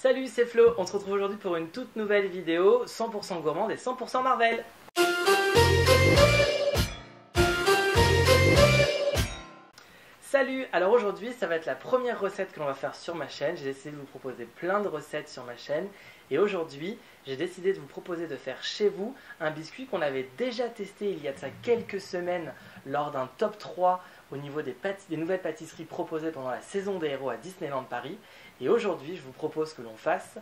Salut, c'est Flo, on se retrouve aujourd'hui pour une toute nouvelle vidéo 100% gourmande et 100% Marvel. Salut, alors aujourd'hui ça va être la première recette que l'on va faire sur ma chaîne. J'ai décidé de vous proposer plein de recettes sur ma chaîne. Et aujourd'hui, j'ai décidé de vous proposer de faire chez vous un biscuit qu'on avait déjà testé il y a de ça quelques semaines lors d'un top 3 au niveau des nouvelles pâtisseries proposées pendant la saison des héros à Disneyland Paris. Et aujourd'hui, je vous propose que l'on fasse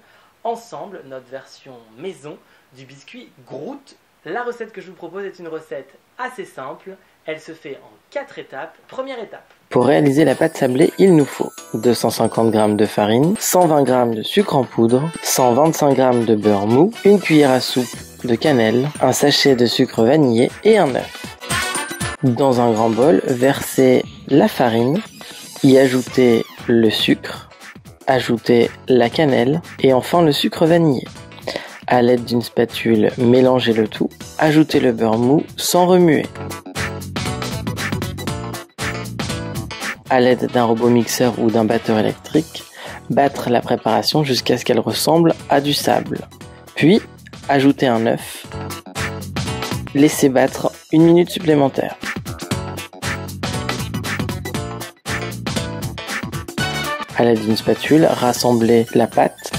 ensemble notre version maison du biscuit Groot. La recette que je vous propose est une recette assez simple. Elle se fait en 4 étapes. Première étape. Pour réaliser la pâte sablée, il nous faut 250 g de farine, 120 g de sucre en poudre, 125 g de beurre mou, une cuillère à soupe de cannelle, un sachet de sucre vanillé et un œuf. Dans un grand bol, versez la farine, y ajouter le sucre, ajouter la cannelle et enfin le sucre vanillé. À l'aide d'une spatule, mélangez le tout, ajoutez le beurre mou sans remuer. À l'aide d'un robot mixeur ou d'un batteur électrique, battre la préparation jusqu'à ce qu'elle ressemble à du sable. Puis, ajoutez un œuf. Laissez battre 1 minute supplémentaire. À l'aide d'une spatule, rassemblez la pâte,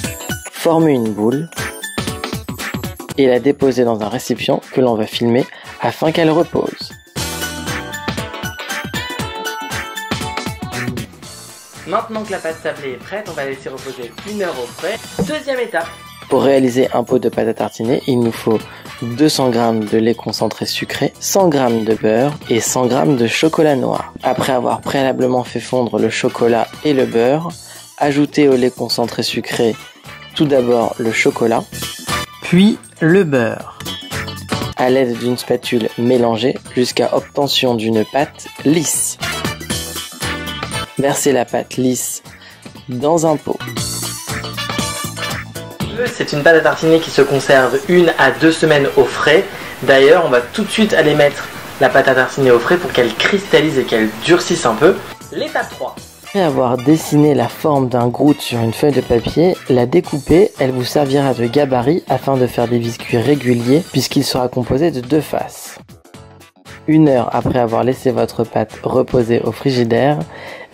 formez une boule et la déposez dans un récipient que l'on va filmer afin qu'elle repose. Maintenant que la pâte sablée est prête, on va laisser reposer 1 heure au frais. Deuxième étape. Pour réaliser un pot de pâte à tartiner, il nous faut 200 g de lait concentré sucré, 100 g de beurre et 100 g de chocolat noir. Après avoir préalablement fait fondre le chocolat et le beurre, ajoutez au lait concentré sucré tout d'abord le chocolat, puis le beurre. À l'aide d'une spatule, mélangez jusqu'à obtention d'une pâte lisse. Versez la pâte lisse dans un pot. C'est une pâte à tartiner qui se conserve 1 à 2 semaines au frais. D'ailleurs, on va tout de suite aller mettre la pâte à tartiner au frais pour qu'elle cristallise et qu'elle durcisse un peu. L'étape 3. Après avoir dessiné la forme d'un Groot sur une feuille de papier, la découper, elle vous servira de gabarit afin de faire des biscuits réguliers puisqu'il sera composé de 2 faces. 1 heure après avoir laissé votre pâte reposer au frigidaire,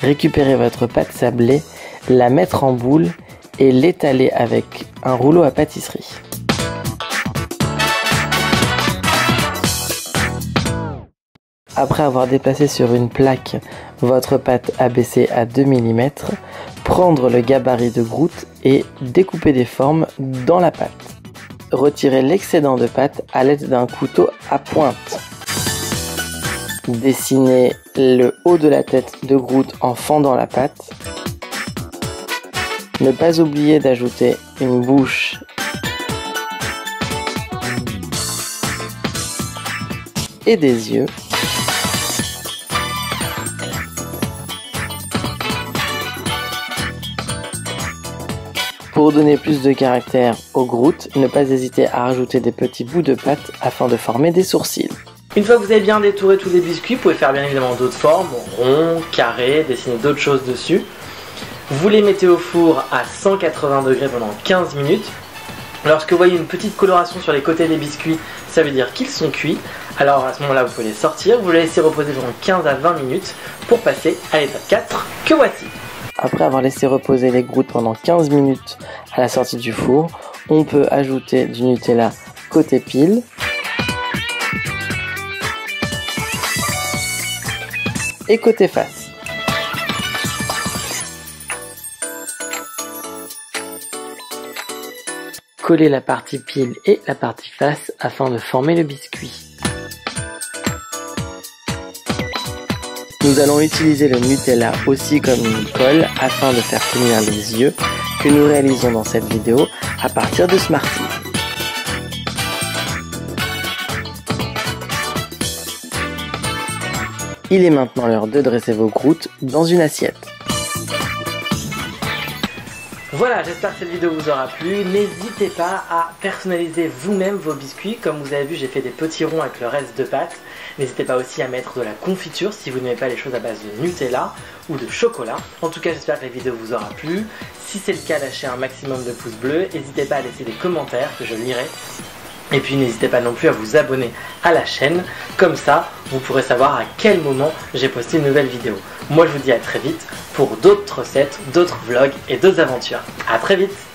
récupérez votre pâte sablée, la mettre en boule et l'étaler avec un rouleau à pâtisserie. Après avoir déplacé sur une plaque votre pâte abaissée à 2 mm, prendre le gabarit de Groot et découper des formes dans la pâte. Retirez l'excédent de pâte à l'aide d'un couteau à pointe. Dessinez le haut de la tête de Groot en fendant la pâte. Ne pas oublier d'ajouter une bouche et des yeux. Pour donner plus de caractère au Groot, ne pas hésiter à rajouter des petits bouts de pâte afin de former des sourcils. Une fois que vous avez bien détouré tous les biscuits, vous pouvez faire bien évidemment d'autres formes, ronds, carrés, dessiner d'autres choses dessus. Vous les mettez au four à 180 degrés pendant 15 minutes. Lorsque vous voyez une petite coloration sur les côtés des biscuits, ça veut dire qu'ils sont cuits. Alors à ce moment-là, vous pouvez les sortir, vous les laissez reposer pendant 15 à 20 minutes pour passer à l'étape 4 que voici. Après avoir laissé reposer les Groot pendant 15 minutes à la sortie du four, on peut ajouter du Nutella côté pile. Et côté face. Collez la partie pile et la partie face afin de former le biscuit. Nous allons utiliser le Nutella aussi comme une colle afin de faire tenir les yeux que nous réalisons dans cette vidéo à partir de Smarties. Il est maintenant l'heure de dresser vos Groot dans une assiette. Voilà, j'espère que cette vidéo vous aura plu. N'hésitez pas à personnaliser vous-même vos biscuits. Comme vous avez vu, j'ai fait des petits ronds avec le reste de pâte. N'hésitez pas aussi à mettre de la confiture si vous n'aimez pas les choses à base de Nutella ou de chocolat. En tout cas, j'espère que la vidéo vous aura plu. Si c'est le cas, lâchez un maximum de pouces bleus. N'hésitez pas à laisser des commentaires que je lirai. Et puis n'hésitez pas non plus à vous abonner à la chaîne. Comme ça, vous pourrez savoir à quel moment j'ai posté une nouvelle vidéo. Moi, je vous dis à très vite pour d'autres recettes, d'autres vlogs et d'autres aventures. À très vite!